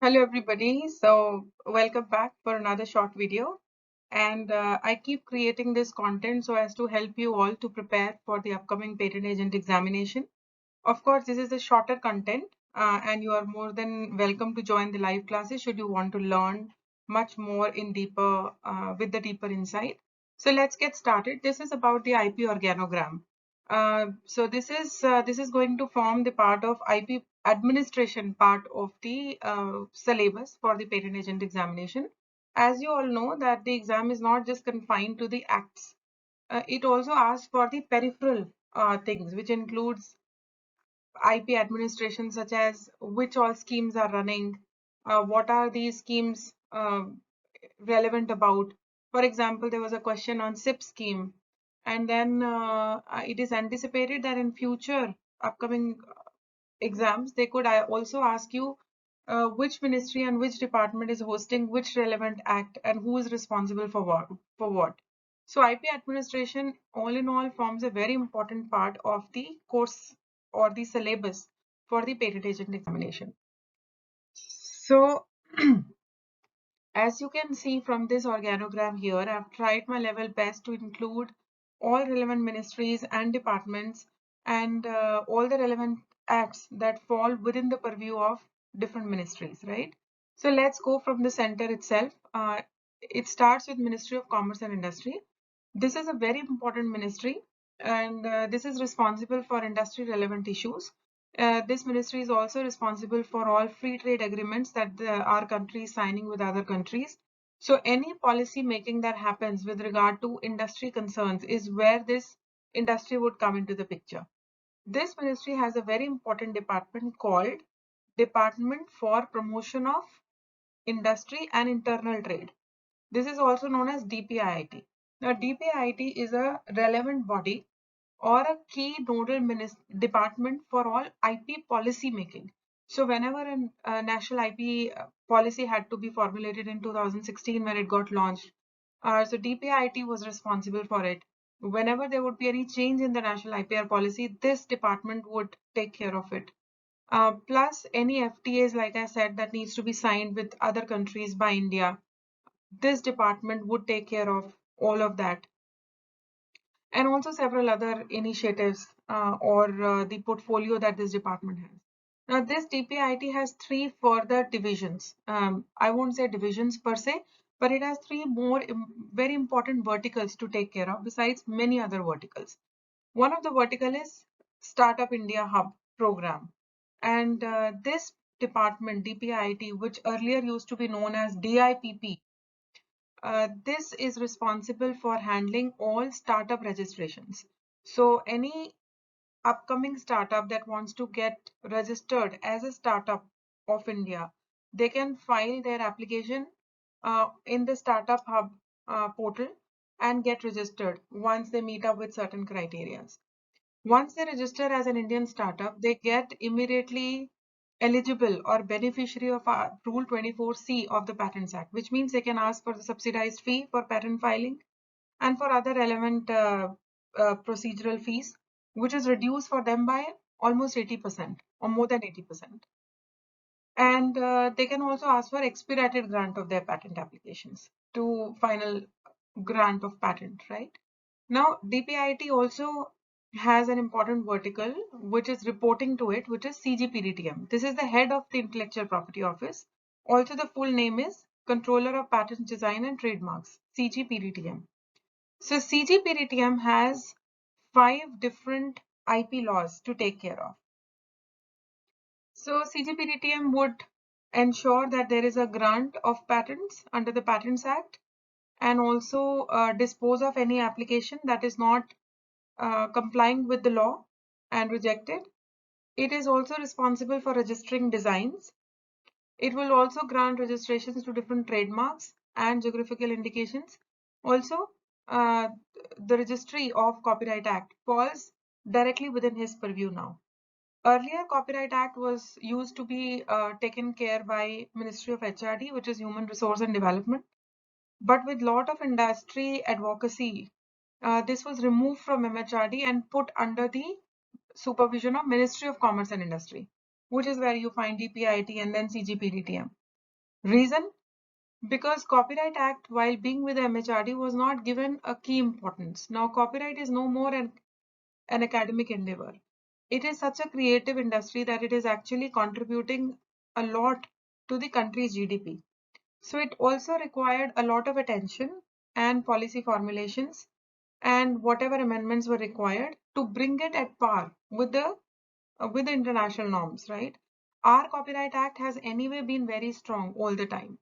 Hello everybody. So welcome back for another short video. And I keep creating this content so as to help you all to prepare for the upcoming patent agent examination. Of course, this is a shorter content and you are more than welcome to join the live classes should you want to learn much more in deeper with the deeper insight. So let's get started. This is about the IP organogram. So this is going to form the part of IP administration part of the syllabus for the patent agent examination. As you all know that the exam is not just confined to the acts. It also asks for the peripheral things, which includes IP administration, such as which all schemes are running, what are these schemes relevant about. For example, there was a question on SIP scheme, and then it is anticipated that in future upcoming exams, they could also ask you which ministry and which department is hosting which relevant act and who is responsible for what. So IP administration, all in all, forms a very important part of the course or the syllabus for the patent agent examination. So as you can see from this organogram here, I've tried my level best to include all relevant ministries and departments and all the relevant acts that fall within the purview of different ministries, right? So let's go from the center itself. It starts with Ministry of Commerce and Industry. This is a very important ministry and this is responsible for industry relevant issues. This ministry is also responsible for all free trade agreements that our country is signing with other countries. So any policy making that happens with regard to industry concerns is where this industry would come into the picture. This ministry has a very important department called Department for Promotion of Industry and Internal Trade. This is also known as DPIIT. Now, DPIIT is a relevant body or a key nodal department for all IP policy making. So whenever a national IP policy had to be formulated in 2016 when it got launched, so DPIIT was responsible for it. Whenever there would be any change in the national IPR policy, this department would take care of it. Plus any FTAs, like I said, that needs to be signed with other countries by India, this department would take care of all of that, and also several other initiatives or the portfolio that this department has. Now, this DPIT has three further divisions. I won't say divisions per se, but it has three more very important verticals to take care of besides many other verticals. One of the vertical is Startup India Hub program. And this department, DPIT, which earlier used to be known as DIPP, this is responsible for handling all startup registrations. So any upcoming startup that wants to get registered as a startup of India, they can file their application in the Startup Hub portal and get registered once they meet up with certain criteria. Once they register as an Indian startup, they get immediately eligible or beneficiary of Rule 24C of the Patents Act, which means they can ask for the subsidized fee for patent filing and for other relevant procedural fees, which is reduced for them by almost 80% or more than 80%. And they can also ask for expedited grant of their patent applications to final grant of patent, right? Now, DPIT also has an important vertical which is reporting to it, which is CGPDTM. This is the head of the Intellectual Property Office. Also, the full name is Controller of Patent Design and Trademarks, CGPDTM. So, CGPDTM has 5 different IP laws to take care of. So, CGPDTM would ensure that there is a grant of patents under the Patents Act and also dispose of any application that is not complying with the law and rejected. It is also responsible for registering designs. It will also grant registrations to different trademarks and geographical indications. Also, uh, the registry of Copyright Act falls directly within his purview now. Earlier, Copyright Act was used to be taken care by Ministry of HRD, which is Human Resource and Development. But with lot of industry advocacy, this was removed from MHRD and put under the supervision of Ministry of Commerce and Industry, which is where you find DPIT and then CGPDTM. Reason? Because Copyright Act, while being with the MHRD, was not given a key importance. Now, copyright is no more an academic endeavor. It is such a creative industry that it is actually contributing a lot to the country's GDP. So it also required a lot of attention and policy formulations and whatever amendments were required to bring it at par with the international norms, right? Our Copyright Act has anyway been very strong all the time.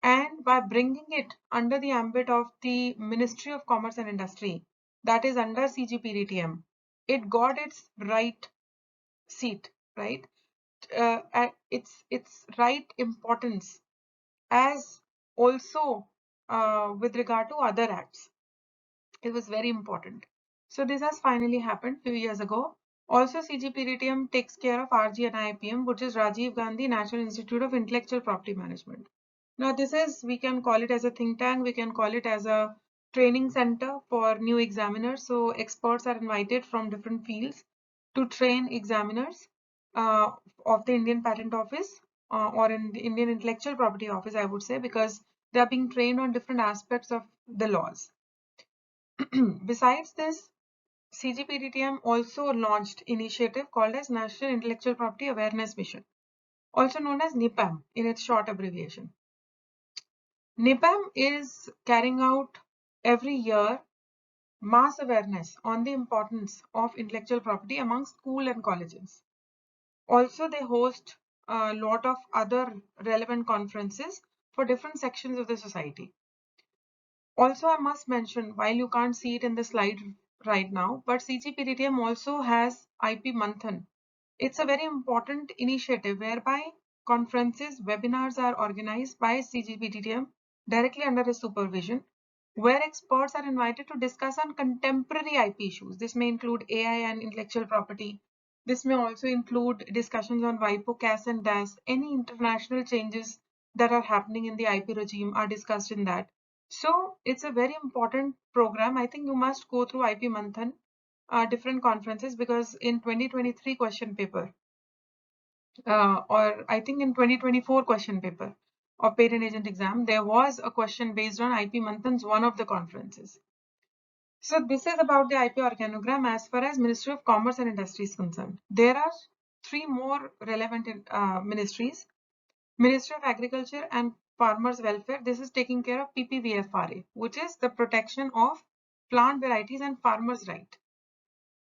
And by bringing it under the ambit of the Ministry of Commerce and Industry, that is under CGPDTM, it got its right seat, right? At its right importance as also with regard to other acts. It was very important. So this has finally happened few years ago. Also, CGPDTM takes care of RGNIPM, which is Rajiv Gandhi National Institute of Intellectual Property Management. Now, this is, we can call it as a think tank, we can call it as a training center for new examiners. So experts are invited from different fields to train examiners uh, of the Indian Patent Office or in the Indian Intellectual Property Office, I would say, because they are being trained on different aspects of the laws. Besides this, CGPDTM also launched initiative called as National Intellectual Property Awareness Mission, also known as NIPAM in its short abbreviation. NIPAM is carrying out every year mass awareness on the importance of intellectual property among school and colleges. Also, they host a lot of other relevant conferences for different sections of the society. Also, I must mention, while you can't see it in the slide right now, but CGPDTM also has IP Manthan. It's a very important initiative whereby conferences, webinars are organized by CGPDTM directly under his supervision, where experts are invited to discuss on contemporary IP issues. This may include AI and intellectual property. This may also include discussions on WIPO, CAS and DAS. Any international changes that are happening in the IP regime are discussed in that. So it's a very important program. I think you must go through IP Manthan, different conferences, because in 2023 question paper, or I think in 2024 question paper of patent agent exam, there was a question based on IP Manthan's one of the conferences. So this is about the IP organogram as far as Ministry of Commerce and Industry is concerned. There are three more relevant ministries. Ministry of Agriculture and Farmers Welfare. This is taking care of PPVFRA, which is the protection of plant varieties and farmers' right.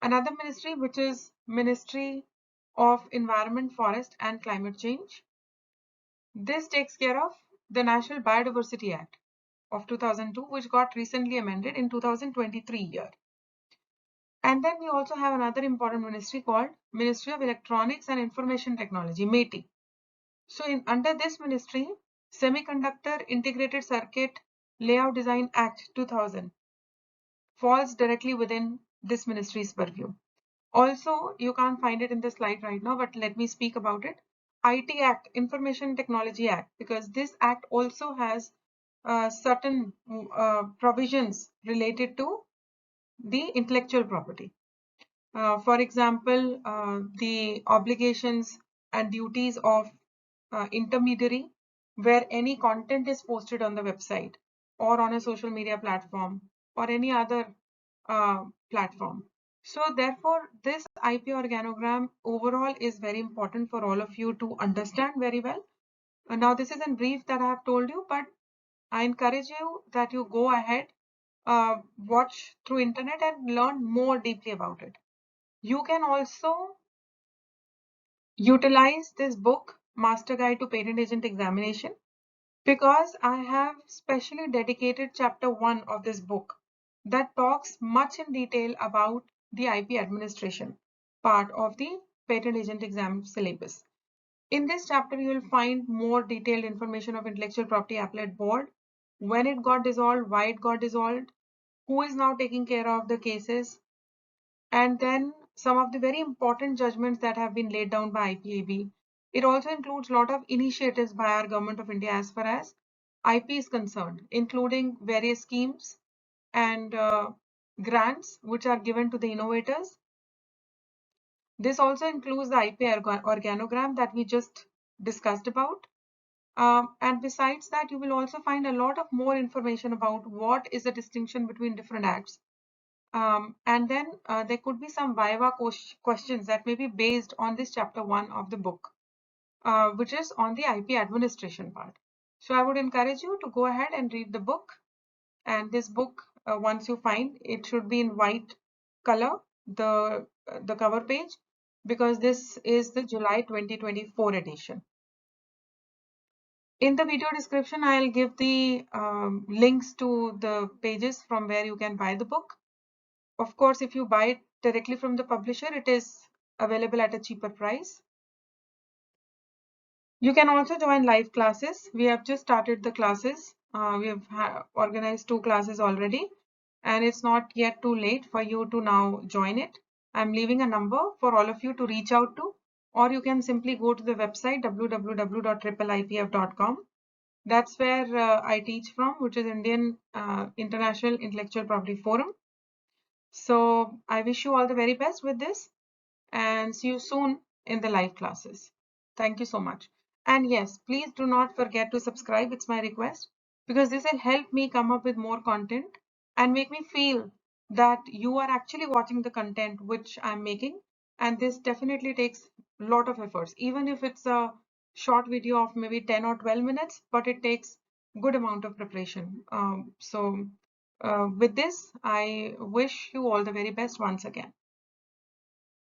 Another ministry, which is Ministry of Environment, Forest and Climate Change. This takes care of the National Biodiversity Act of 2002, which got recently amended in 2023 year. And then we also have another important ministry called Ministry of Electronics and Information Technology, METI. So under this ministry, Semiconductor Integrated Circuit Layout Design Act 2000 falls directly within this ministry's purview. Also, you can't find it in the slide right now, but let me speak about it. IT Act, Information Technology Act, because this act also has certain provisions related to the intellectual property. For example, the obligations and duties of intermediary, where any content is posted on the website or on a social media platform or any other platform. So therefore, this IP organogram overall is very important for all of you to understand very well. Now, this is in brief that I have told you, but I encourage you that you go ahead, watch through internet and learn more deeply about it. You can also utilize this book, Master Guide to Patent Agent Examination, because I have specially dedicated chapter 1 of this book that talks much in detail about the IP administration part of the patent agent exam syllabus. In this chapter, you will find more detailed information of Intellectual Property Appellate Board, when it got dissolved, why it got dissolved, who is now taking care of the cases, and then some of the very important judgments that have been laid down by IPAB. It also includes a lot of initiatives by our Government of India as far as IP is concerned, including various schemes and grants which are given to the innovators. This also includes the IP organogram that we just discussed about. And besides that, you will also find a lot of more information about what is the distinction between different acts. And then there could be some Viva questions that may be based on this chapter 1 of the book, which is on the IP administration part. So I would encourage you to go ahead and read the book. And this book, once you find, it should be in white color, the cover page, because this is the July 2024 edition. In the video description, I'll give the links to the pages from where you can buy the book. Of course, if you buy it directly from the publisher, it is available at a cheaper price. You can also join live classes. We have just started the classes. We have organized 2 classes already, and it's not yet too late for you to now join it. I'm leaving a number for all of you to reach out to, or you can simply go to the website www.trippleipf.com. That's where I teach from, which is Indian International Intellectual Property Forum. So I wish you all the very best with this, and see you soon in the live classes. Thank you so much. And yes, please do not forget to subscribe. It's my request, because this will help me come up with more content and make me feel that you are actually watching the content which I'm making. And this definitely takes a lot of efforts, even if it's a short video of maybe 10 or 12 minutes, but it takes good amount of preparation. With this, I wish you all the very best once again.